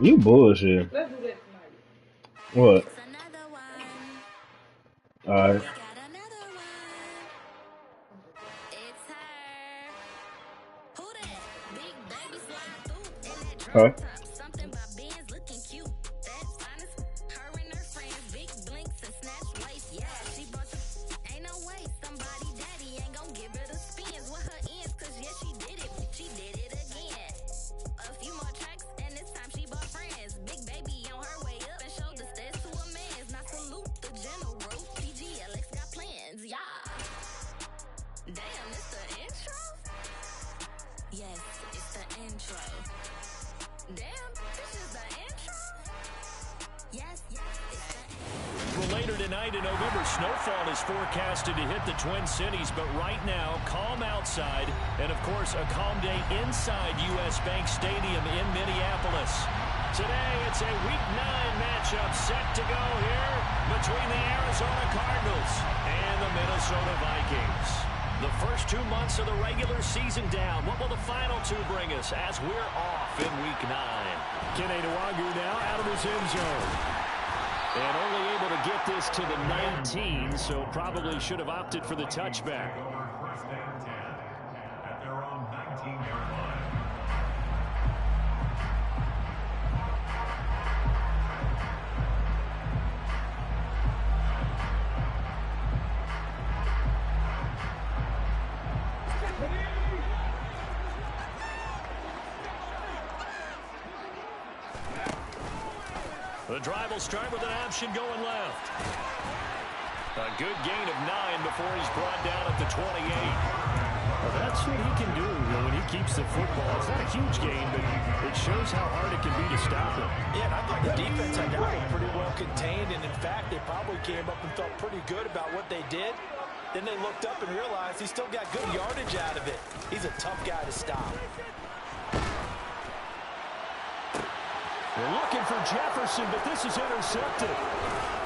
You bullshit. Let's do that tonight. What? Alright. Huh? Later tonight in November, snowfall is forecasted to hit the Twin Cities, but right now, calm outside, and of course, a calm day inside U.S. Bank Stadium in Minneapolis. Today, it's a Week 9 matchup set to go here between the Arizona Cardinals and the Minnesota Vikings. The first 2 months of the regular season down. What will the final two bring us as we're off in Week 9? Kene Nwangwu now out of his end zone. And only able to get this to the 19, so probably should have opted for the touchback. First and 10 at their own 19-yard line. The drive will start with an option going left. A good gain of 9 before he's brought down at the 28. Well, that's what he can do when he keeps the football. It's not a huge gain, but it shows how hard it can be to stop him. Yeah, and I thought the defense had that one pretty well contained, and in fact, they probably came up and felt pretty good about what they did. Then they looked up and realized he still got good yardage out of it. He's a tough guy to stop. They're looking for Jefferson, but this is intercepted.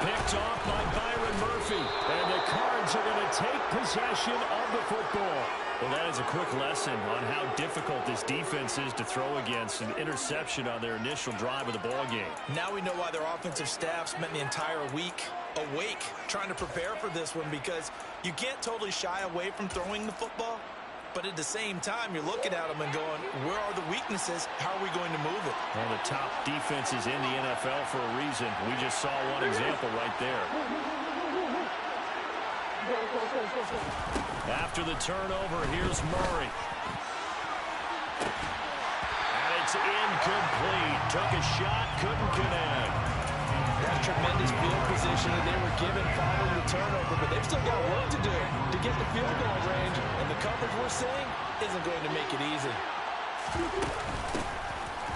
Picked off by Byron Murphy. And the Cards are going to take possession of the football. Well, that is a quick lesson on how difficult this defense is to throw against. An interception on their initial drive of the ball game. Now we know why their offensive staff spent the entire week awake trying to prepare for this one, because you can't totally shy away from throwing the football. But at the same time, you're looking at them and going, where are the weaknesses? How are we going to move it? One of the top defenses in the NFL for a reason. We just saw one example right there. After the turnover, here's Murray. And it's incomplete. Took a shot, couldn't connect. That's tremendous field position that they were given following the turnover, but they've still got work to do to get the field goal range, and the coverage we're seeing isn't going to make it easy.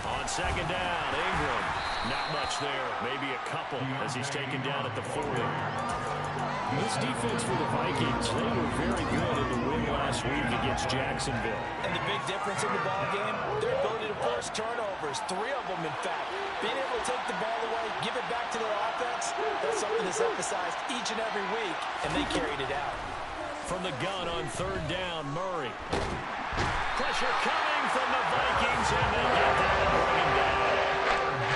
On second down, Ingram. Not much there, maybe a couple as he's taken down at the 40. This defense for the Vikings, they were very good in the win last week against Jacksonville. And the big difference in the ball game, their ability to force turnovers, 3 of them in fact. Being able to take the ball away, give it back to their offense, that's something that's emphasized each and every week, and they carried it out. From the gun on third down, Murray. Pressure coming from the Vikings, and they get there and bring him down.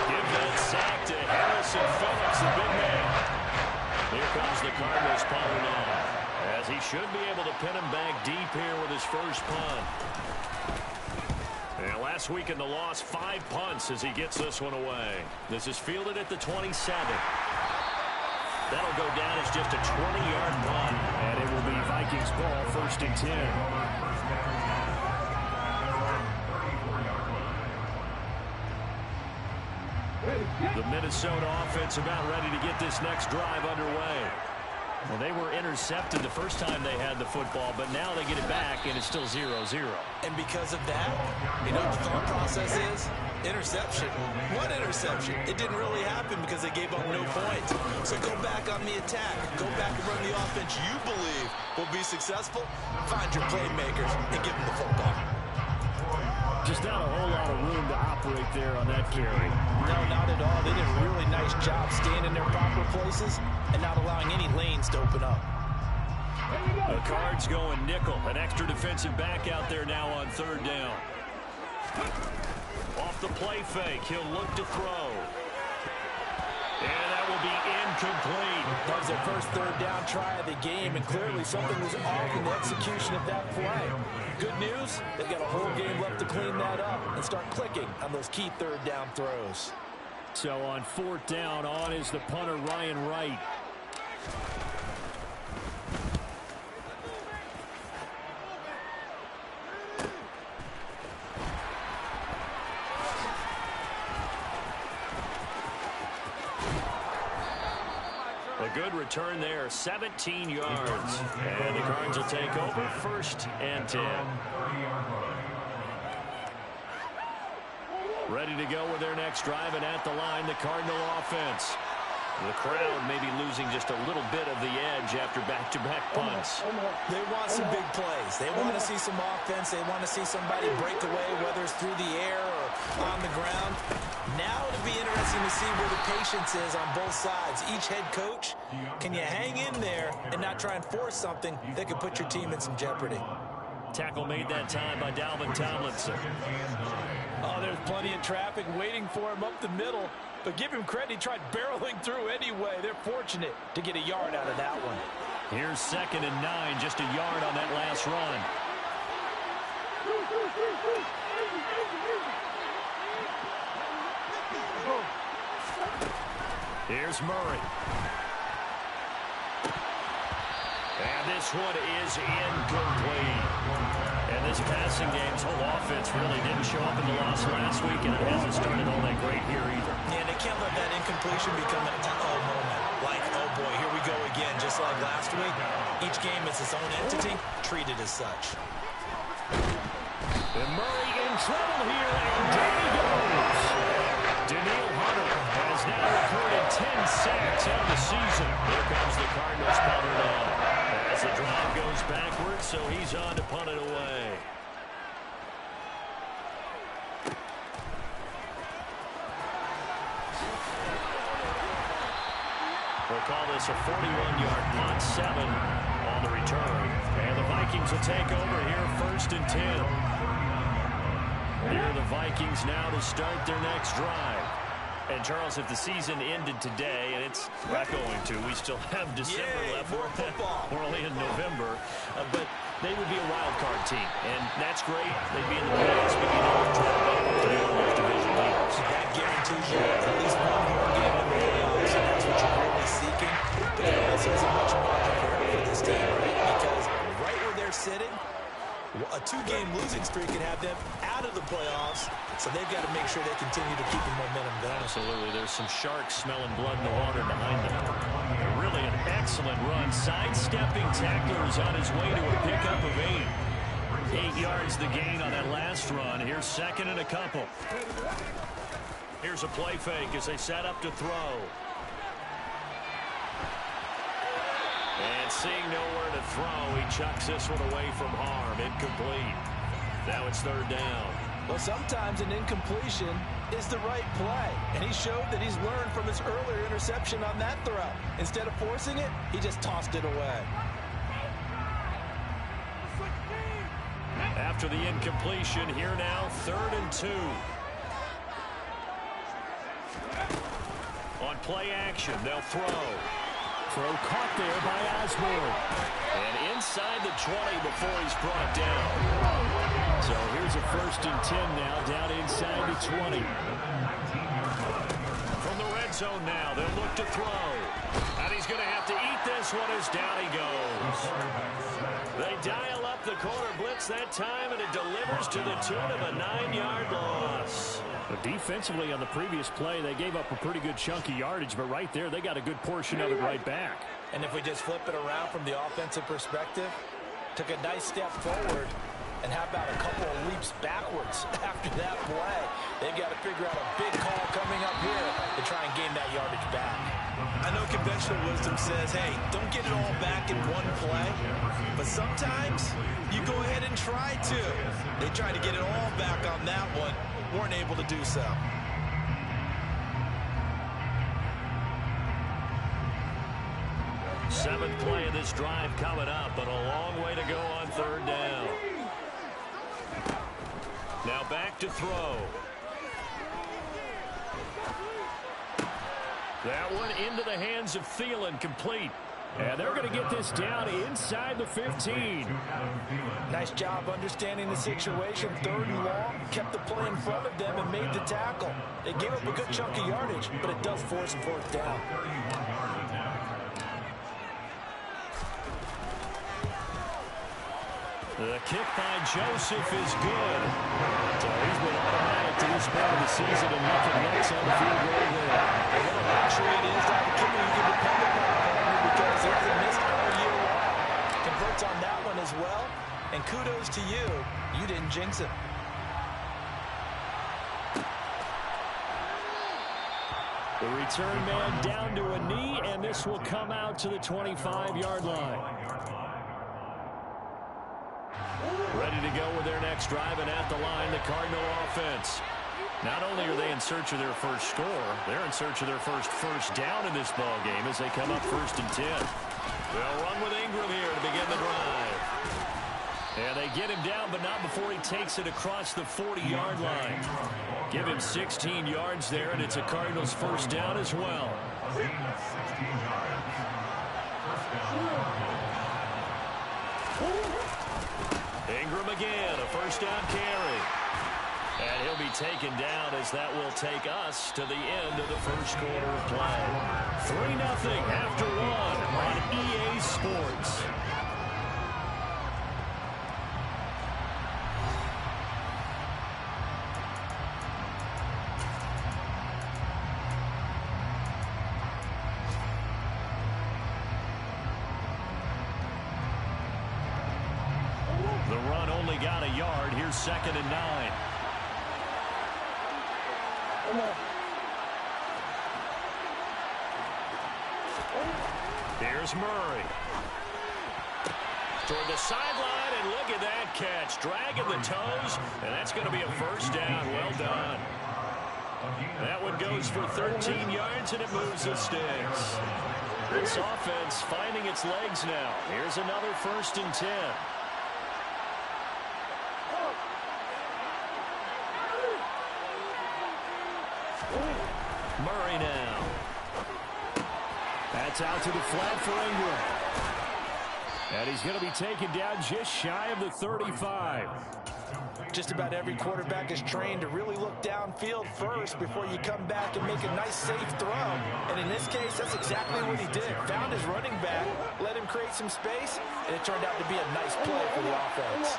Give that sack to Harrison Phillips, the big man. Here comes the Cardinals punting on, as he should be able to pin him back deep here with his first punt. And last week in the loss, 5 punts as he gets this one away. This is fielded at the 27. That'll go down as just a 20-yard punt. And it will be Vikings ball, first and 10. The Minnesota offense about ready to get this next drive underway. Well, they were intercepted the first time they had the football, but now they get it back, and it's still 0-0. And because of that, you know what the thought process is? Interception. What interception? It didn't really happen because they gave up no points. So go back on the attack. Go back and run the offense you believe will be successful. Find your playmakers and give them the football. Just not a whole lot of room to operate there on that carry. No, not at all. They did a really nice job staying in their proper places and not allowing any lanes to open up. The Cards going nickel. An extra defensive back out there now on third down. Off the play fake, he'll look to throw. And that will be incomplete. That was their first third down try of the game, and clearly something was off in the execution of that play. Good news, they've got a whole game left to clean that up and start clicking on those key third down throws. So on fourth down, on is the punter, Ryan Wright. A good return there, 17 yards. And the Cards will take over, 1st and 10. Ready to go with their next drive, and at the line, the Cardinal offense. The crowd may be losing just a little bit of the edge after back-to-back punts. They want some big plays. They want to see some offense. They want to see somebody break away, whether it's through the air or on the ground. Now it'll be interesting to see where the patience is on both sides. Each head coach, can you hang in there and not try and force something that could put your team in some jeopardy? Tackle made that time by Dalvin Tomlinson. Oh, there's plenty of traffic waiting for him up the middle. But give him credit, he tried barreling through anyway. They're fortunate to get a yard out of that one. Here's 2nd and 9, just a yard on that last run. Here's Murray. And this one is incomplete. And this passing game's whole offense really didn't show up in the loss last week, and it hasn't started all that great here either. Yeah, they can't let that incompletion become an uh-oh moment. Like, oh boy, here we go again, just like last week. Each game is its own entity, treated as such. And Murray in trouble here, and down he goes. Daniil Hunter has now recorded 10 sacks on the season. Here comes the Cardinals punter now. As the drive goes backwards, so he's on to punt it away. We'll call this a 41-yard punt, 7 on the return. And the Vikings will take over here, 1st and 10. Here are the Vikings now to start their next drive. And, Charles, if the season ended today, and it's not going to, we still have December left. More football. We're only in November. But they would be a wild card team, and that's great. They'd be in the playoffs, but you know, try to get to the other division leaders. That guarantees you at least one more game in the playoffs, and that's what you're really seeking. But it also isn't much margin for this team, right? Because right where they're sitting, a 2-game losing streak could have them out of the playoffs, so they've got to make sure they continue to keep the momentum going. Absolutely. There's some sharks smelling blood in the water behind them. Really an excellent run. Sidestepping tacklers on his way to a pickup of 8. 8 yards the gain on that last run. Here's 2nd and a couple. Here's a play fake as they set up to throw. And seeing nowhere to throw, he chucks this one away from harm. Incomplete. Now it's 3rd down. Well, sometimes an incompletion is the right play. And he showed that he's learned from his earlier interception on that throw. Instead of forcing it, he just tossed it away. After the incompletion, here now, 3rd and 2. On play action, they'll throw. Throw caught there by Osborne. And inside the 20 before he's brought down. So here's a 1st and 10 now, down inside the 20. From the red zone now, they'll look to throw. And he's going to have to eat this one as down he goes. They dial up the corner blitz that time, and it delivers to the tune of a 9-yard loss. But defensively on the previous play, they gave up a pretty good chunk of yardage, but right there, they got a good portion of it right back. And if we just flip it around from the offensive perspective, took a nice step forward, and how about a couple of leaps backwards after that play? They've got to figure out a big call coming up here to try and gain that yardage back. I know conventional wisdom says, hey, don't get it all back in one play, but sometimes you go ahead and try to. They tried to get it all back on that one, weren't able to do so. Seventh play of this drive coming up, but a long way to go on 3rd down. Now back to throw. That one into the hands of Thielen, complete. And they're going to get this down inside the 15. Nice job understanding the situation. 3rd and long, kept the play in front of them and made the tackle. They gave up a good chunk of yardage, but it does force 4th down. The kick by Joseph is good. So he's been automatic to this part of the season, and nothing else on the field goal there. And what a luxury it is to have a kicker you can depend upon because he hasn't missed all year long. Converts on that one as well. And kudos to you. You didn't jinx it. The return man down to a knee, and this will come out to the 25-yard line. Ready to go with their next drive, and at the line, the Cardinal offense. Not only are they in search of their first score, they're in search of their first down in this ball game as they come up 1st and 10. They'll run with Ingram here to begin the drive. And they get him down, but not before he takes it across the 40-yard line. Give him 16 yards there, and it's a Cardinals first down as well. Ingram again, a first down carry. And he'll be taken down as that will take us to the end of the first quarter of play. 3-0 after 1 on EA Sports. The run only got a yard. Here's 2nd and 9. Here's Murray. Toward the sideline, and look at that catch. Dragging the toes, and that's going to be a first down. Well done. That one goes for 13 yards, and it moves the sticks. This offense finding its legs now. Here's another 1st and 10. Murray now. That's out to the flat for Ingram. And he's going to be taken down just shy of the 35. Just about every quarterback is trained to really look downfield first before you come back and make a nice, safe throw. And in this case, that's exactly what he did. Found his running back, let him create some space, and it turned out to be a nice play for the offense.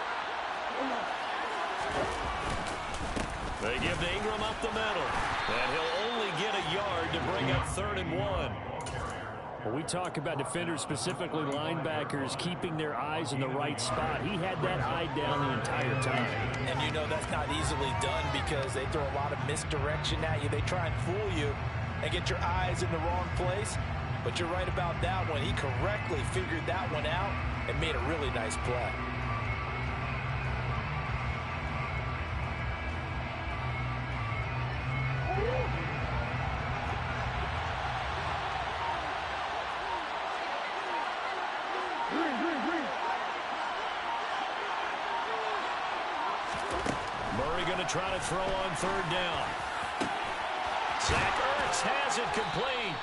They give to Ingram up the middle. And he'll only get a yard to bring up 3rd and 1. Well, we talk about defenders, specifically linebackers, keeping their eyes in the right spot. He had that eye down the entire time. And you know that's not easily done because they throw a lot of misdirection at you. They try and fool you and get your eyes in the wrong place. But you're right about that one. He correctly figured that one out and made a really nice play. Murray going to try to throw on 3rd down. Zach Ertz has it complete.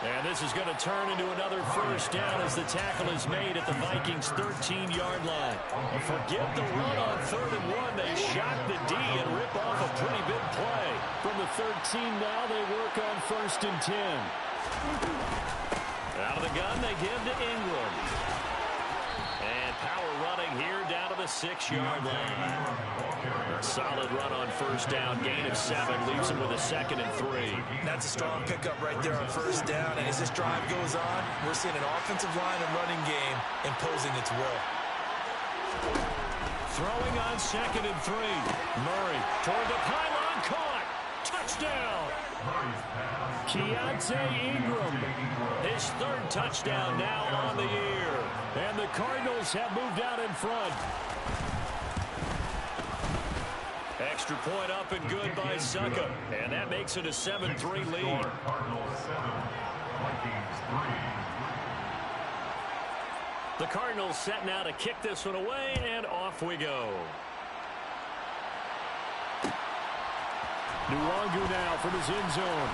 And this is going to turn into another first down as the tackle is made at the Vikings' 13-yard line. And forget the run on 3rd and 1. They shock the D and rip off a pretty big play. From the 13 now, they work on 1st and 10. Out of the gun, they give to Ingram. And power running here down to the 6-yard line. A solid run on 1st down. Gain of 7 leaves him with a 2nd and 3. That's a strong pickup right there on 1st down. And as this drive goes on, we're seeing an offensive line and running game imposing its will. Throwing on 2nd and 3. Murray toward the pylon, caught. Touchdown. Keontae Ingram. His 3rd touchdown now on the year. And the Cardinals have moved out in front. Extra point up and good by Suckup. And that makes it a 7-3 lead. The Cardinals set now to kick this one away, and off we go. Nwangu now from his end zone.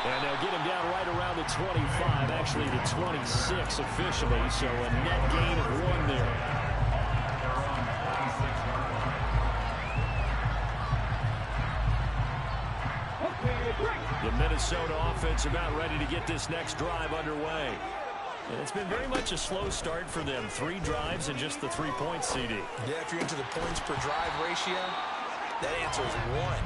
And they'll get him down right around the 25, actually the 26 officially, so a net gain of 1 there. The Minnesota offense about ready to get this next drive underway. And it's been very much a slow start for them. 3 drives and just the 3 points, CD. Yeah, if you're into the points per drive ratio, that answer is 1.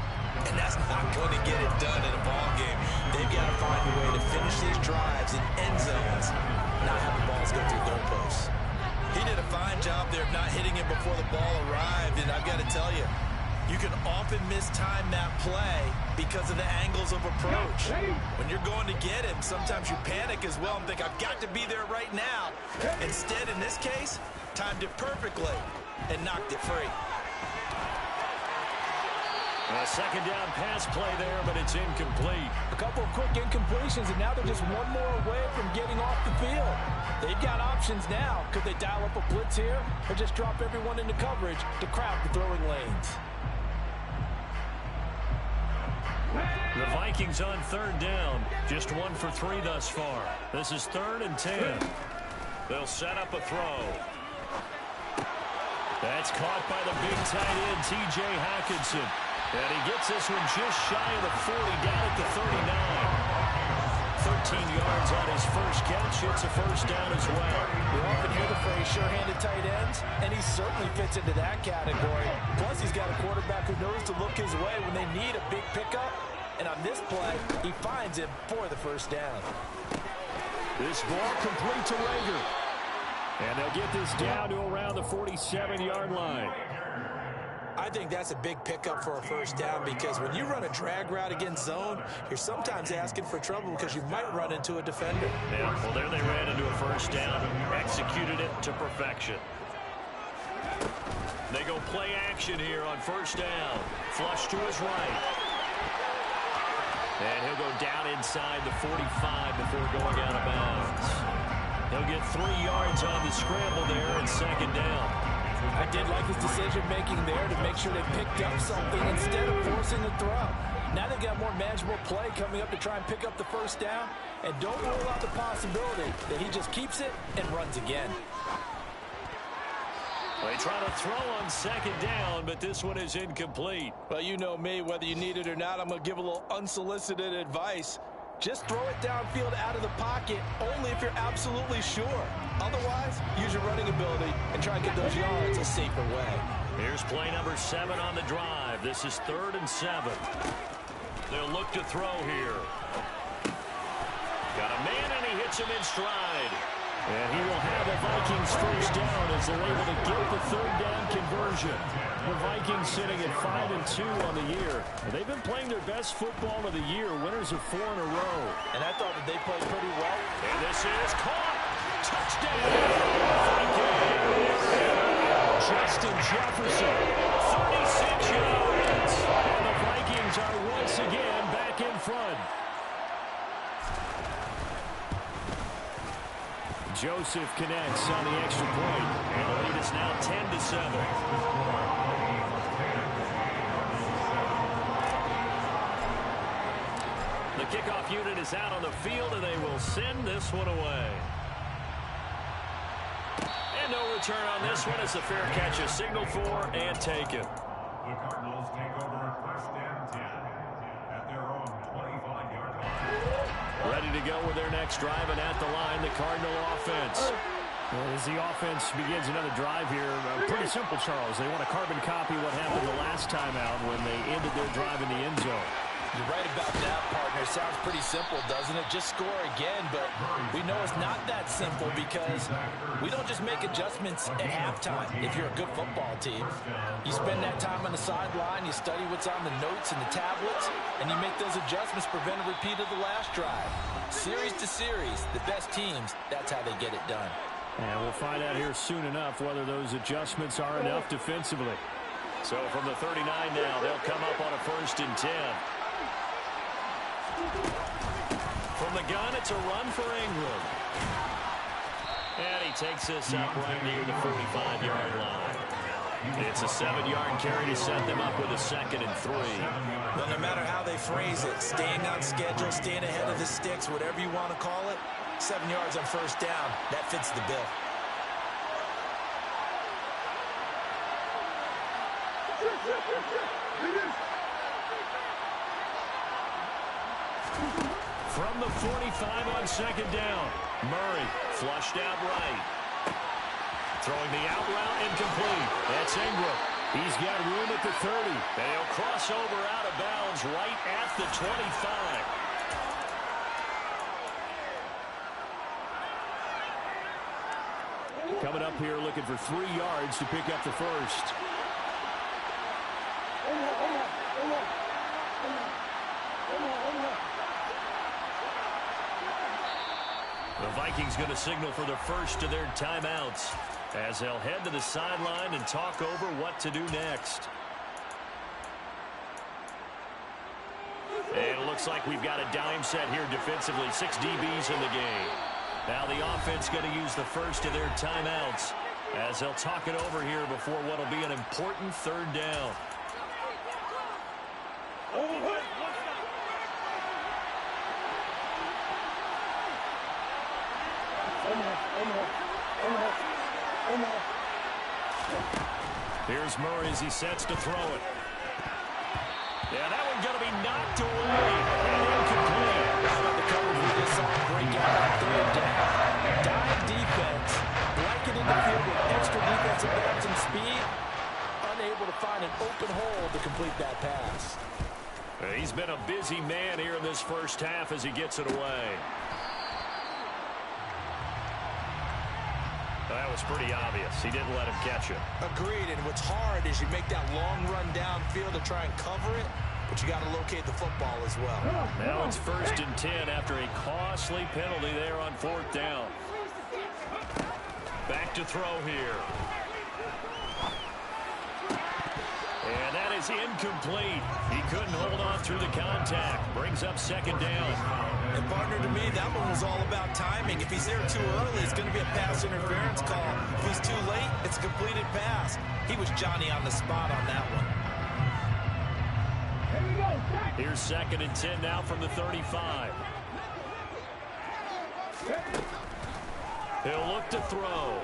And that's not going to get it done in a ball game. They've got to find a way to finish these drives in end zones, not have the balls go through goalposts. He did a fine job there of not hitting it before the ball arrived, and I've got to tell you, you can often mistime that play because of the angles of approach. When you're going to get him, sometimes you panic as well and think, I've got to be there right now. Instead, in this case, timed it perfectly and knocked it free. A second down pass play there, but it's incomplete. A couple of quick incompletions, and now they're just one more away from getting off the field. They've got options now. Could they dial up a blitz here or just drop everyone into coverage to crowd the throwing lanes? The Vikings on 3rd down. Just 1 for 3 thus far. This is 3rd and 10. They'll set up a throw. That's caught by the big tight end, T.J. Hockenson. And he gets this one just shy of the 40, down at the 39. 13 yards on his first catch. It's a first down as well. We often hear the phrase sure-handed tight ends, and he certainly fits into that category. Plus, he's got a quarterback who knows to look his way when they need a big pickup. And on this play, he finds him for the first down. This ball complete to Rager. And they'll get this down to around the 47-yard line. I think that's a big pickup for a first down because when you run a drag route against zone, you're sometimes asking for trouble because you might run into a defender. Yeah, well, there they ran into a first down, executed it to perfection. They go play action here on first down. Flush to his right. And he'll go down inside the 45 before going out of bounds. He'll get 3 yards on the scramble there and second down. I did like his decision-making there to make sure they picked up something instead of forcing the throw. Now they've got more manageable play coming up to try and pick up the first down. And don't rule out the possibility that he just keeps it and runs again. They try to throw on second down, but this one is incomplete. Well, you know me, whether you need it or not, I'm going to give a little unsolicited advice. Just throw it downfield out of the pocket only if you're absolutely sure. Otherwise, use your running ability and try and get those yards a safer way. Here's play number 7 on the drive. This is 3rd and 7. They'll look to throw here. Got a man, and he hits him in stride. And he will have the Vikings first down as they're able to get the 3rd down conversion. The Vikings sitting at 5-2 on the year. They've been playing their best football of the year, winners of 4 in a row. And I thought that they played pretty well. And this is caught. Touchdown, Vikings. Justin Jefferson, 36 yards. And the Vikings are once again back in front. Joseph connects on the extra point, and the lead is now 10-7. The kickoff unit is out on the field, and they will send this one away. And no return on this one. It's a fair catch, a signal for, and taken. The Cardinals take over at first and 10 at their own 25-yard line. Ready to go with their next drive, and at the line, the Cardinal offense. Well, as the offense begins another drive here, pretty simple, Charles. They want to carbon copy what happened the last time out when they ended their drive in the end zone. You're right about that, partner. Sounds pretty simple, doesn't it? Just score again, but we know it's not that simple because we don't just make adjustments at halftime if you're a good football team. You spend that time on the sideline, you study what's on the notes and the tablets, and you make those adjustments, prevent a repeat of the last drive. Series to series, the best teams, that's how they get it done. And we'll find out here soon enough whether those adjustments are enough defensively. So from the 39 now, they'll come up on a 1st and 10. From the gun, it's a run for Ingram. And he takes this up right near the 45-yard line. It's a 7-yard carry to set them up with a 2nd and 3. Well, no matter how they they phrase it. Staying on schedule, staying ahead of the sticks, whatever you want to call it. 7 yards on first down. That fits the bill. From the 45 on second down, Murray flushed out right. Throwing the out route incomplete. That's Ingram. He's got room at the 30. And he'll cross over out of bounds right at the 25. Coming up here looking for 3 yards to pick up the first. The Vikings going to signal for the first of their timeouts as they'll head to the sideline and talk over what to do next. And it looks like we've got a dime set here defensively. 6 DBs in the game. Now the offense going to use the first of their timeouts as they'll talk it over here before what will be an important third down. Here's Murray as he sets to throw it. Yeah, that one's going to be knocked away and incomplete. How about the coverage we just saw break out on third down? Dive defense, blanketed the field with extra defensive backs and speed, unable to find an open hole to complete that pass. He's been a busy man here in this first half as he gets it away. That was pretty obvious. He didn't let him catch it. Agreed, and what's hard is you make that long run downfield to try and cover it, but you got to locate the football as well. Now it's 1st and 10 after a costly penalty there on 4th down. Back to throw here. And that is incomplete. He couldn't hold on through the contact. Brings up 2nd down. And partner, to me, that one was all about timing. If he's there too early, it's going to be a pass interference call. If he's too late, it's a completed pass. He was Johnny on the spot on that one. Here's 2nd and 10 now from the 35. He'll look to throw.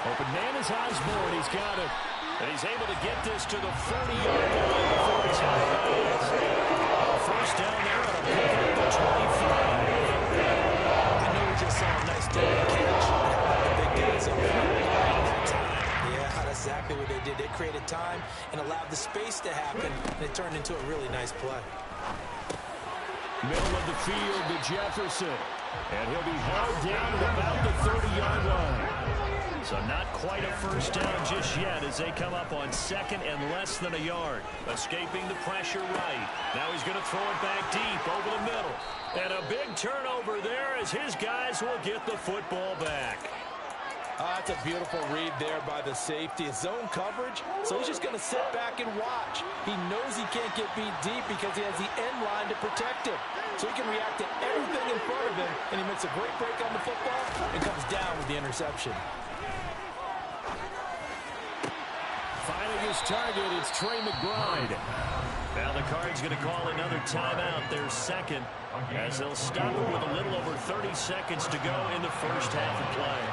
Open man is Osborne. He's got it. And he's able to get this to the 40-yard line before he's out of bounds. First down there on a pick at the 25. I know we just saw a nice dirty catch. The big guys up front that time. Yeah, that's exactly what they did. They created time and allowed the space to happen, and it turned into a really nice play. Middle of the field to Jefferson. And he'll be held down at about the 30-yard line. So not quite a first down just yet as they come up on 2nd and less than a yard. Escaping the pressure right. Now he's going to throw it back deep over the middle. And a big turnover there as his guys will get the football back. That's a beautiful read there by the safety. It's zone coverage, so he's just going to sit back and watch. He knows he can't get beat deep because he has the end line to protect him. So he can react to everything in front of him, and he makes a great break on the football and comes down with the interception. Finding his target, it's Trey McBride. Now the Cards going to call another timeout, their 2nd, as they'll stop it with a little over 30 seconds to go in the first half of play.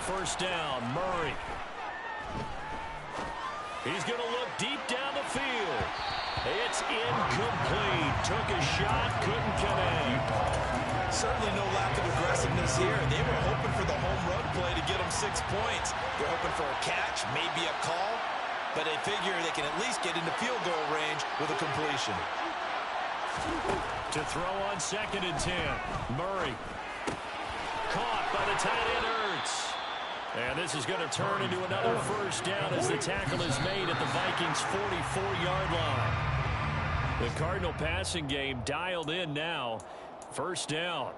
First down, Murray. He's going to look deep down the field. It's incomplete. Took a shot, couldn't connect. Certainly no lack of aggressiveness here. They were hoping for the home run play to get them 6 points. They're hoping for a catch, maybe a call, but they figure they can at least get into field goal range with a completion. To throw on 2nd and 10. Murray. Caught by the tight end, Ertz. And this is going to turn into another first down as the tackle is made at the Vikings' 44-yard line. The Cardinal passing game dialed in now. First down.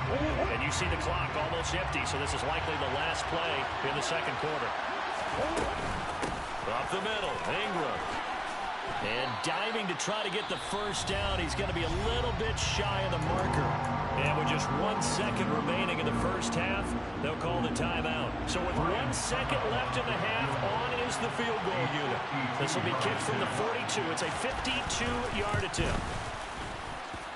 And you see the clock almost empty, so this is likely the last play in the 2nd quarter. Up the middle, Ingram. And diving to try to get the first down. He's going to be a little bit shy of the marker. And with just 1 second remaining in the first half, they'll call the timeout. So with 1 second left in the half, on is the field goal unit. This will be kicked from the 42. It's a 52-yard attempt.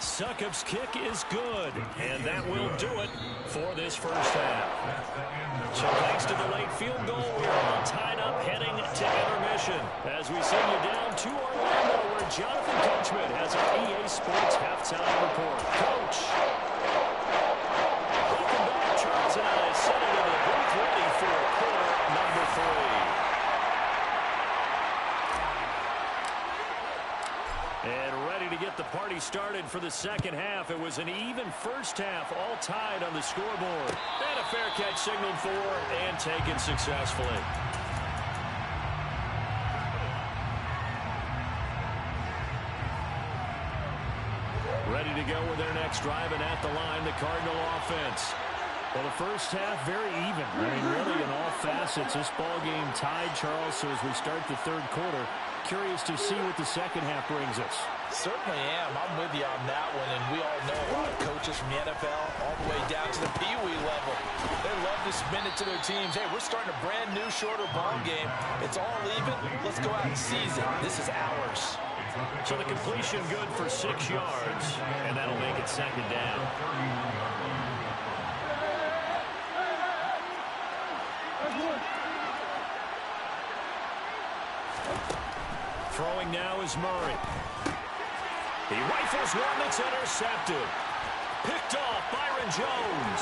Succop's kick is good, and that will do it for this first half. So thanks to the late field goal, we are all tied up heading to intermission as we send you down to Orlando where Jonathan Coachman has our EA Sports halftime report. Coach. Welcome back. Charles and I settled into the booth ready for quarter number 3. And ready to get the party started for the second half. It was an even first half, all tied on the scoreboard. And a fair catch signaled for and taken successfully. Ready to go with their next drive, and at the line, the Cardinal offense. Well, the first half, very even. I mean, really, in all facets, this ball game tied, Charles. So as we start the third quarter, curious to see what the second half brings us. Certainly am. I'm with you on that one. And we all know a lot of coaches from the NFL all the way down to the Pee Wee level. They love to spin it to their teams. Hey, we're starting a brand new, shorter ball game. It's all even. Let's go out and seize it. This is ours. So the completion good for 6 yards, and that'll make it second down. Throwing now is Murray. He rifles one that's intercepted. Picked off Byron Jones.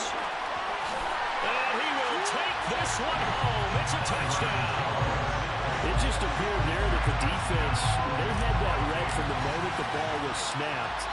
And he will take this one home. It's a touchdown. It just appeared there that the defense, they had that read from the moment the ball was snapped.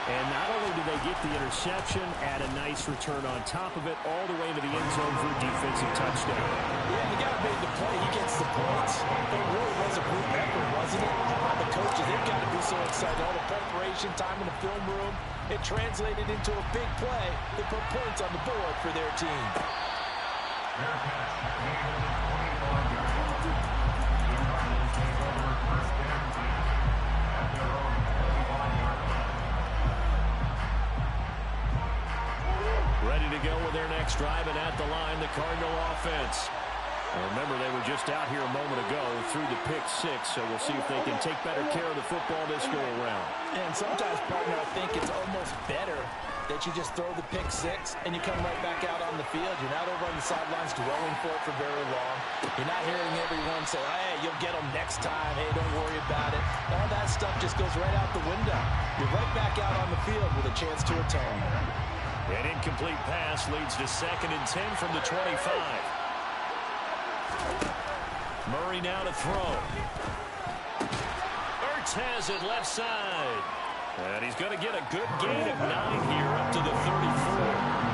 And not only did they get the interception, add a nice return on top of it, all the way into the end zone for a defensive touchdown. Yeah, the guy made the play. He gets the points. It really was a group effort, wasn't it? The coaches, they've got to be so excited. All the preparation, time in the film room, it translated into a big play that put points on the board for their team. Ready to go with their next drive, and at the line, the Cardinal offense. And remember, they were just out here a moment ago through the pick 6, so we'll see if they can take better care of the football this go around. And sometimes, partner, I think it's almost better that you just throw the pick 6 and you come right back out on the field. You're not over on the sidelines dwelling for it for very long. You're not hearing everyone say, hey, you'll get them next time. Hey, don't worry about it. All that stuff just goes right out the window. You're right back out on the field with a chance to atone. An incomplete pass leads to 2nd and 10 from the 25. Murray now to throw. Ertz has it left side. And he's going to get a good gain of 9 here up to the 34.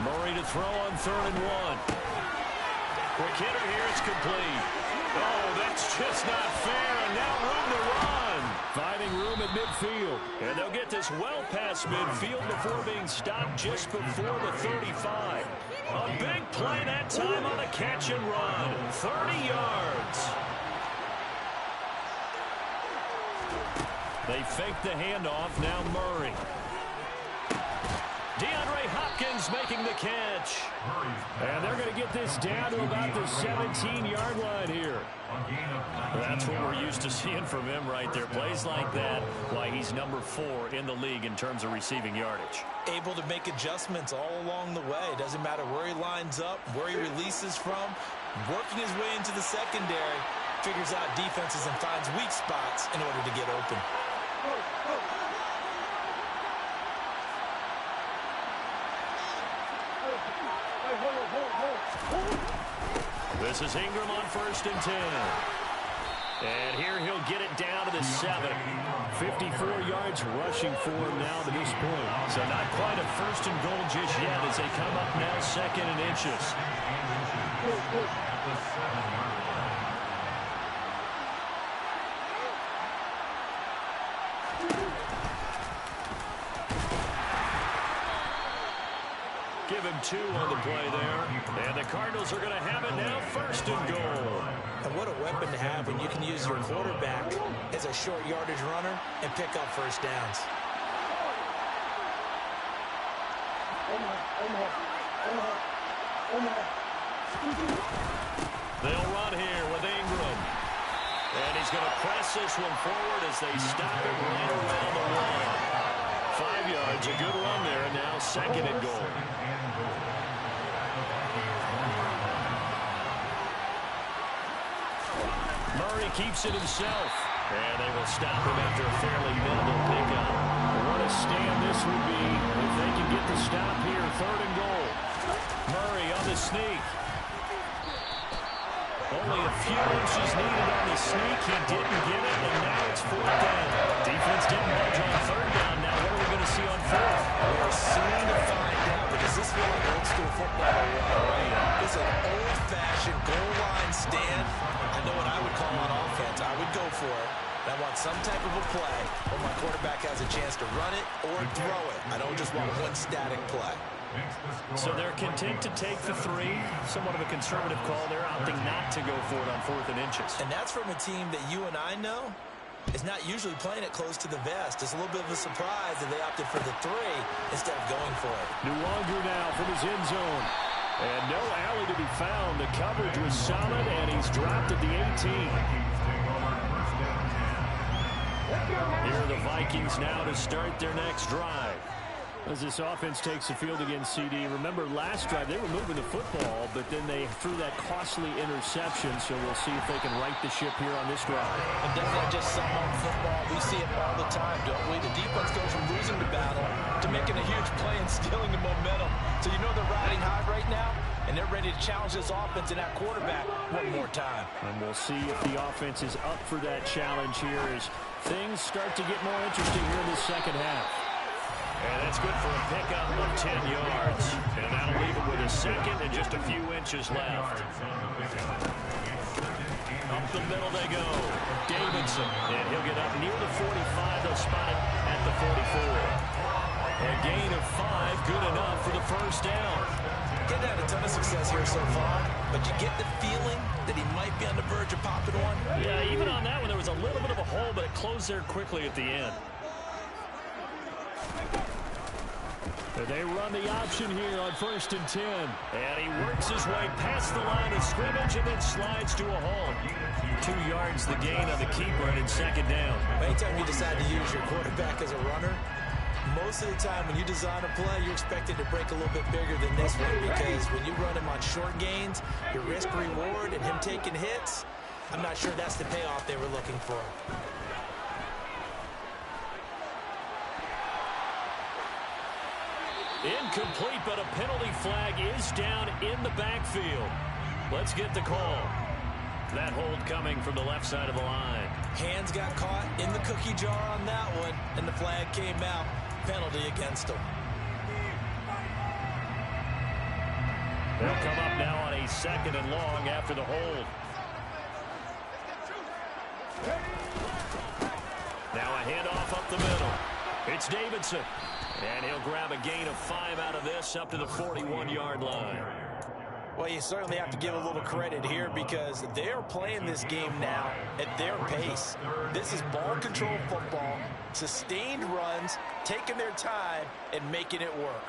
Murray to throw on 3rd and 1. Quick hitter here, it's complete. Oh, that's just not fair, and now room to run. Finding room at midfield. And they'll get this well past midfield before being stopped just before the 35. A big play that time on a catch and run. 30 yards. They fake the handoff, now Murray. DeAndre Hopkins making the catch. And they're going to get this down to about the 17-yard line here. That's what we're used to seeing from him right there. Plays like that, why he's number 4 in the league in terms of receiving yardage. Able to make adjustments all along the way. Doesn't matter where he lines up, where he releases from. Working his way into the secondary. Figures out defenses and finds weak spots in order to get open. This is Ingram on 1st and 10. And here he'll get it down to the 7. 54 yards rushing for him now to this point. So not quite a 1st and goal just yet as they come up now 2nd and inches. Give him 2 on the play there. And the Cardinals are going to have it now, 1st and goal. And what a weapon to have when you can use your quarterback as a short yardage runner and pick up first downs. They'll run here with Ingram. And he's going to press this one forward as they stop it right around the wall. 5 yards, a good run there, and now 2nd and goal. Murray keeps it himself. And they will stop him after a fairly minimal pickup. What a stand this would be if they can get the stop here. 3rd and goal. Murray on the sneak. Only a few inches needed on the sneak. He didn't get it, and now it's 4th down. Defense didn't budge on 3rd down. Now what are we going to see on 4th? We're soon to find out, but does this feel like old school football? It's an old-fashioned goal line stand. I know what I would call on offense. I would go for it. I want some type of a play where my quarterback has a chance to run it or throw it. I don't just want one static play. So they're content to take the 3. Somewhat of a conservative call. They're opting not to go for it on 4th and inches. And that's from a team that you and I know is not usually playing it close to the vest. It's a little bit of a surprise that they opted for the 3 instead of going for it. No longer now from his end zone. And no alley to be found. The coverage was solid, and he's dropped at the 18. Here are the Vikings now to start their next drive. As this offense takes the field against CD, remember last drive they were moving the football, but then they threw that costly interception, so we'll see if they can right the ship here on this drive. And doesn't that just sum up football? We see it all the time, don't we? The defense goes from losing the battle to making a huge play and stealing the momentum. So you know they're riding high right now, and they're ready to challenge this offense and that quarterback one more time. And we'll see if the offense is up for that challenge here as things start to get more interesting here in the second half. And that's good for a pickup of 10 yards. And that'll leave it with a 2nd and just a few inches left. Up the middle they go. Davidson. And he'll get up near the 45. They'll spot it at the 44. A gain of 5, good enough for the 1st down. Getting had a ton of success here so far, but you get the feeling that he might be on the verge of popping one. Yeah, even on that one, there was a little bit of a hole, but it closed there quickly at the end. They run the option here on 1st and 10. And he works his way past the line of scrimmage and then slides to a halt. 2 yards the gain on the keeper, and it's 2nd down. Anytime you decide to use your quarterback as a runner, most of the time when you design a play, you're expected to break a little bit bigger than this one, because when you run him on short gains, your risk-reward and him taking hits, I'm not sure that's the payoff they were looking for. Incomplete, but a penalty flag is down in the backfield. Let's get the call. That hold coming from the left side of the line. Hands got caught in the cookie jar on that one, and the flag came out. Penalty against him. They'll come up now on a 2nd and long after the hold. Now a handoff up the middle. It's Davidson. And he'll grab a gain of 5 out of this up to the 41-yard line. Well, you certainly have to give a little credit here because they're playing this game now at their pace. This is ball control football, sustained runs, taking their time, and making it work.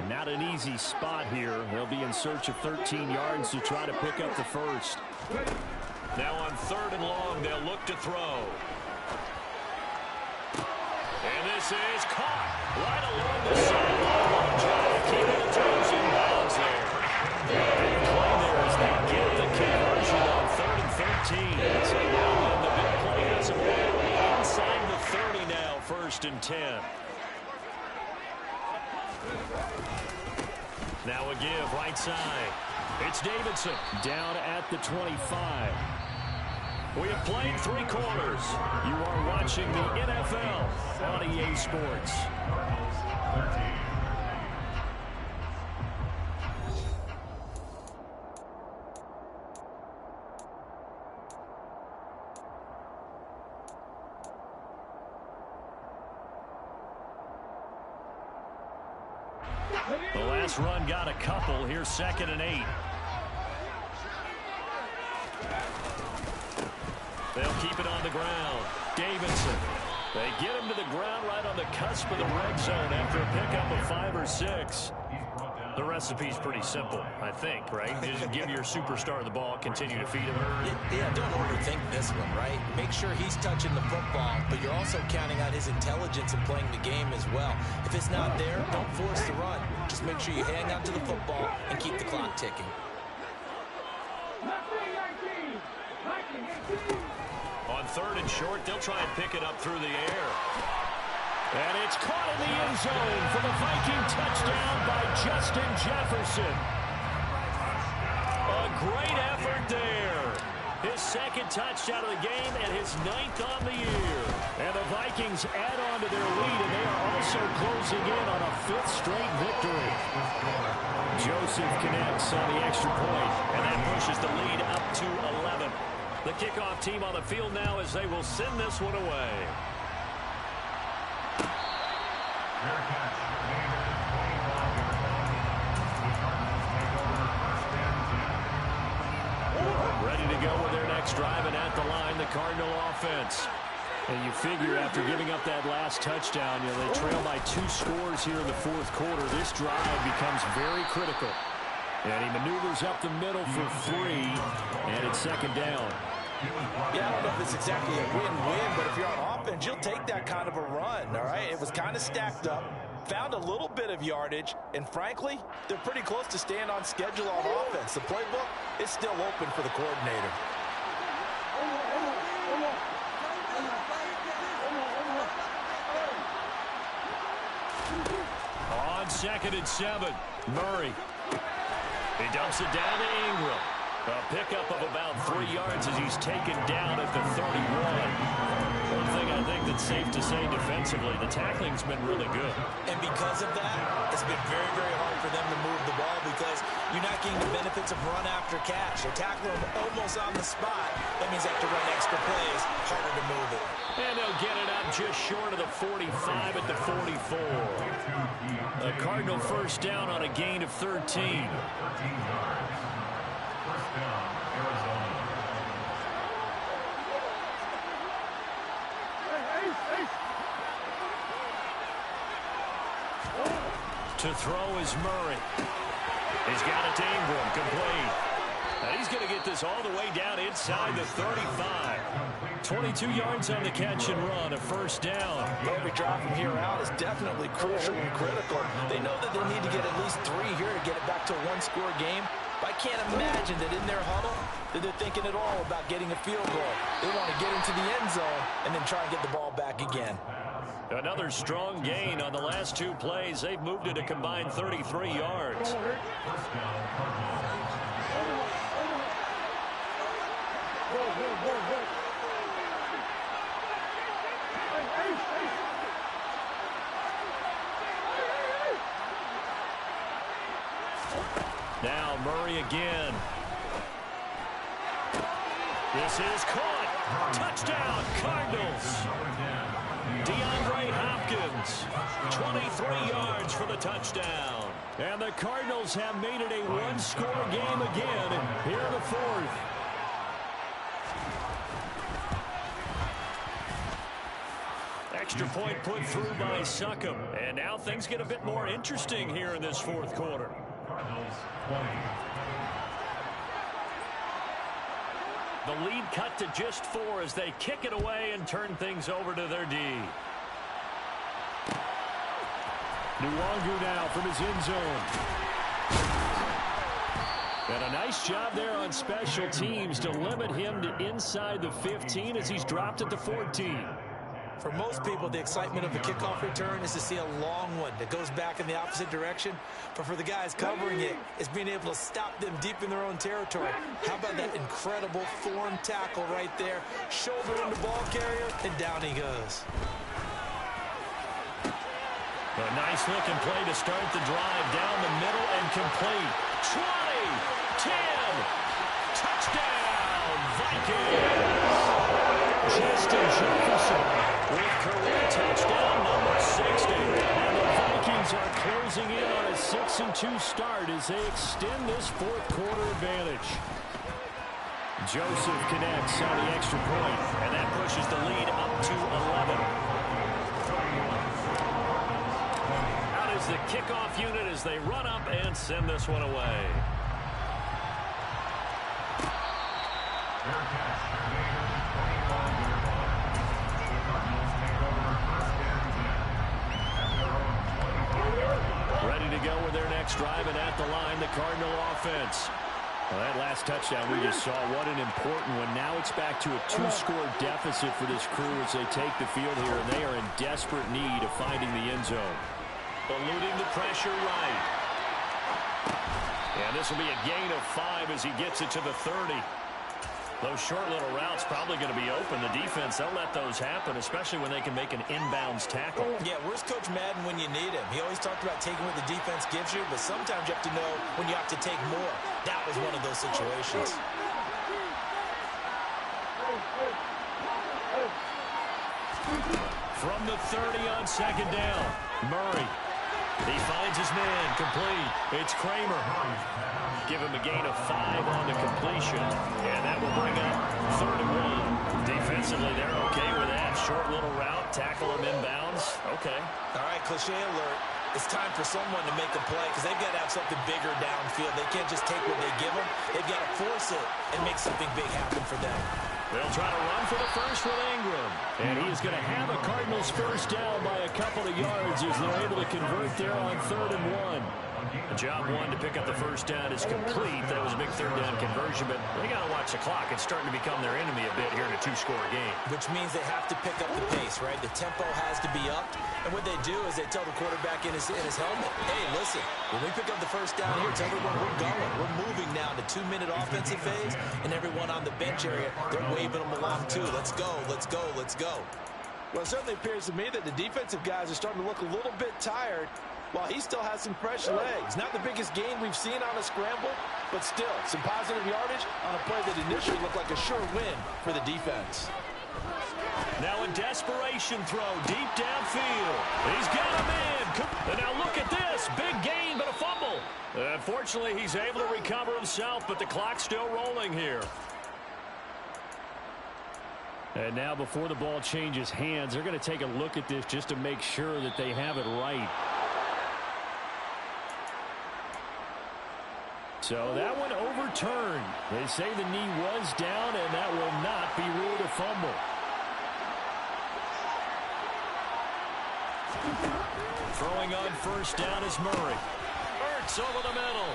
Not an easy spot here. They'll be in search of 13 yards to try to pick up the 1st. Now on 3rd and long, they'll look to throw. And this is caught right along the sideline. One job to keep the toes in bounds there. And the play there as they get the conversion on 3rd and 13. So now when the big play has a ball inside the 30 now, 1st and 10. Now a give right side. It's Davidson down at the 25. We have played 3 quarters. You are watching the NFL on EA Sports. The last run got a couple. Here's 2nd and 8. They'll keep it on the ground. Davidson. They get him to the ground right on the cusp of the red zone after a pickup of 5 or 6. The recipe's pretty simple, I think, right? You just give your superstar the ball, continue to feed him. Yeah, don't overthink this one, right? Make sure he's touching the football, but you're also counting on his intelligence in playing the game as well. If it's not there, don't force the run. Just make sure you hang on to the football and keep the clock ticking. On 3rd and short, they'll try and pick it up through the air. And it's caught in the end zone for the Viking touchdown by Justin Jefferson. A great effort there. His 2nd touchdown of the game and his 9th on the year. And the Vikings add on to their lead, and they are also closing in on a 5th straight victory. Joseph connects on the extra point, and that pushes the lead up to 11. The kickoff team on the field now as they will send this one away. Ready to go with their next drive, and at the line, the Cardinal offense. And you figure after giving up that last touchdown, they trail by 2 scores here in the 4th quarter. This drive becomes very critical. And he maneuvers up the middle for 3, and it's 2nd down. Yeah, I don't know if it's exactly a win-win, but if you're on offense, you'll take that kind of a run, all right? It was kind of stacked up, found a little bit of yardage, and frankly, they're pretty close to staying on schedule on offense. The playbook is still open for the coordinator. On 2nd and 7, Murray. He dumps it down to Ingram. A pickup of about 3 yards as he's taken down at the 31. One thing I think that's safe to say defensively, the tackling's been really good. And because of that, it's been very, very hard for them to move the ball because you're not getting the benefits of run after catch. They're tackling them almost on the spot. That means they have to run extra plays, harder to move it. And they'll get it up just short of the 45 at the 44. A Cardinal 1st down on a gain of 13. To throw is Murray. He's got it to Ingram, complete. Now he's going to get this all the way down inside the 35. 22 yards on the catch and run, a 1st down. Every drive from here out is definitely crucial and critical. They know that they need to get at least 3 here to get it back to a 1-score game. But I can't imagine that in their huddle that they're thinking at all about getting a field goal. They want to get into the end zone and then try and get the ball back again. Another strong gain on the last 2 plays. They've moved it a combined 33 yards. Now Murray again. This is caught. Touchdown, Cardinals. DeAndre Hopkins, 23 yards for the touchdown. And the Cardinals have made it a 1-score game again here in the 4th. Extra point put through by Succop. And now things get a bit more interesting here in this 4th quarter. The lead cut to just 4 as they kick it away and turn things over to their D. Nwangu now from his end zone. And a nice job there on special teams to limit him to inside the 15 as he's dropped at the 14. For most people, the excitement of the kickoff return is to see a long one that goes back in the opposite direction. But for the guys covering it, it's being able to stop them deep in their own territory. How about that incredible form tackle right there? Shoulder in the ball carrier, and down he goes. A nice looking play to start the drive down the middle and complete. 20, 10, touchdown, Vikings! Justin Jefferson with career touchdown number 60. And the Vikings are closing in on a 6-2 start as they extend this fourth quarter advantage. Joseph connects on the extra point, and that pushes the lead up to 11. Out is the kickoff unit as they run up and send this one away. Ready to go with their next drive, and at the line, the Cardinal offense. Well, that last touchdown we just saw, what an important one. Now it's back to a 2-score deficit for this crew as they take the field here, and they are in desperate need of finding the end zone. Eluding the pressure right. And this will be a gain of 5 as he gets it to the 30. Those short little routes probably going to be open. The defense, they'll let those happen, especially when they can make an inbounds tackle. Yeah, where's Coach Madden when you need him? He always talked about taking what the defense gives you, but sometimes you have to know when you have to take more. That was one of those situations. From the 30 on second down, Murray. He finds his man, complete. It's Kramer. Give him a gain of 5 on the completion, and that will bring up 3rd and 1. Defensively, they're okay with that. Short little route, tackle him inbounds. Okay. All right, cliche alert. It's time for someone to make a play because they've got to have something bigger downfield. They can't just take what they give them. They've got to force it and make something big happen for them. They'll try to run for the first with Ingram. And he is going to have a Cardinals first down by a couple of yards as they're able to convert there on 3rd and 1. Job 1 to pick up the first down is complete. That was a big 3rd down conversion, but they got to watch the clock. It's starting to become their enemy a bit here in a 2-score game. Which means they have to pick up the pace, right? The tempo has to be up. And what they do is they tell the quarterback in his helmet, hey, listen, when we pick up the first down here, tell everyone we're going. We're moving now to 2-minute offensive phase, and everyone on the bench area, they're waving them along too. Let's go, let's go, let's go. Well, it certainly appears to me that the defensive guys are starting to look a little bit tired while he still has some fresh legs. Not the biggest gain we've seen on a scramble, but still some positive yardage on a play that initially looked like a sure win for the defense. Now a desperation throw deep downfield. He's got a man. And now look at this. Big gain, but a fumble. Unfortunately, he's able to recover himself, but the clock's still rolling here. And now before the ball changes hands, they're going to take a look at this just to make sure that they have it right. So that one overturned. They say the knee was down, and that will not be ruled a fumble. Throwing on first down is Murray. Ertz over the middle.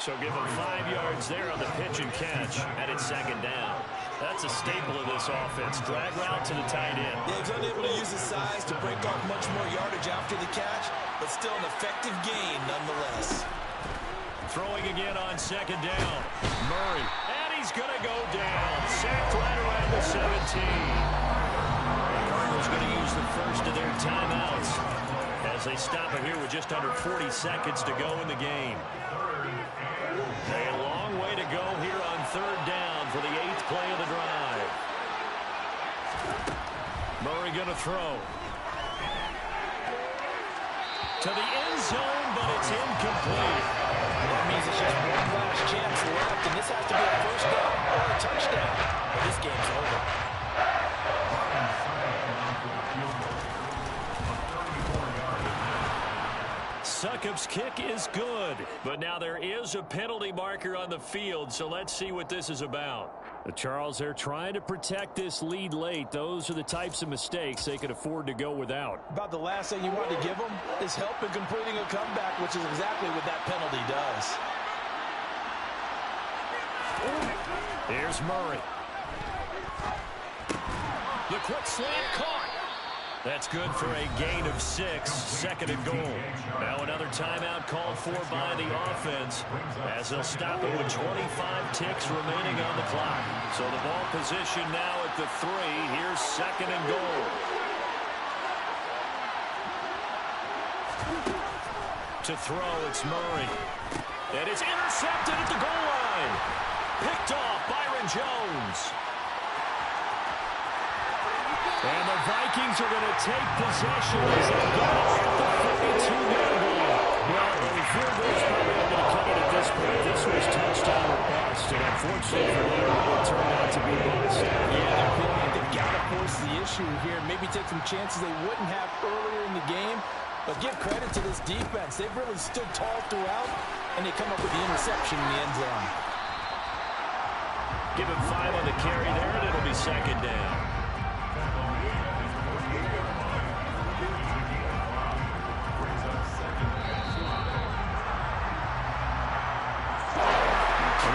So give him 5 yards there on the pitch and catch, and it's 2nd down. That's a staple of this offense. Drag route to the tight end. Yeah, he's unable to use his size to break off much more yardage after the catch, but still an effective gain nonetheless. Throwing again on 2nd down. Murray, and he's going to go down. Sacked right around the 17. The Cardinals going to use the first of their timeouts as they stop it here with just under 40 seconds to go in the game. A long way to go here on 3rd down for the 8th play of the drive. Murray going to throw. To the end zone, but it's incomplete. That means it's just one last chance left, and this has to be a first down or a touchdown. But this game's over. Succop's kick is good, but now there is a penalty marker on the field, so let's see what this is about. The Charles, they're trying to protect this lead late. Those are the types of mistakes they could afford to go without. About the last thing you want to give them is help in completing a comeback, which is exactly what that penalty does. Here's Murray. The quick slant caught. That's good for a gain of 6, 2nd and goal. Now another timeout called for by the offense as they'll stop it with 25 ticks remaining on the clock. So the ball position now at the 3. Here's 2nd and goal. To throw, it's Murray. And it's intercepted at the goal line. Picked off Byron Jones. And the Vikings are going to take possession as they go at the 42-yard line. Well, the field goal is probably not going to come in at this point. This was touchdown or bust, and unfortunately for them, it turned out to be bust. Yeah, they're feeling like they've got to force the issue here. Maybe take some chances they wouldn't have earlier in the game. But give credit to this defense. They've really stood tall throughout, and they come up with the interception in the end zone. Give him 5 on the carry there, and it'll be second down.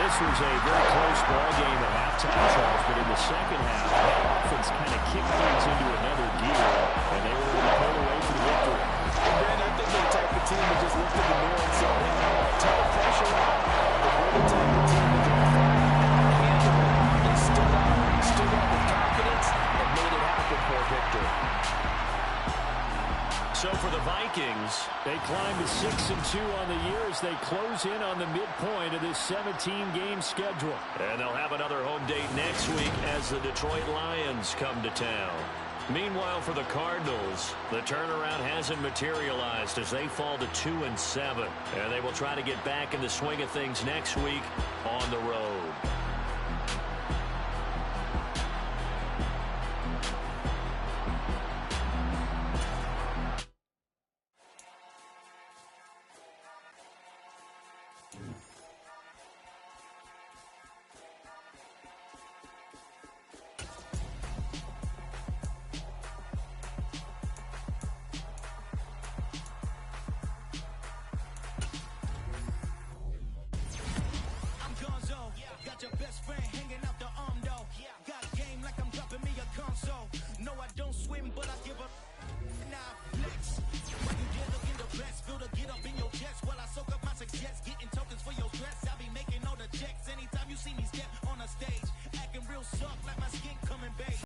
This was a very close ball game at halftime, Charles, but in the second half, that offense kind of kicked things into another gear, and they were able to pull away for the victory. Ben, I think they're the type of team that just looked in the mirror and said, hey, tough pressure on, but we're the type of team that can handle it. They stood out with confidence and made it happen for a victory. So for the Vikings, they climb to 6-2 on the year as they close in on the midpoint of this 17-game schedule. And they'll have another home date next week as the Detroit Lions come to town. Meanwhile, for the Cardinals, the turnaround hasn't materialized as they fall to 2-7. And they will try to get back in the swing of things next week on the road.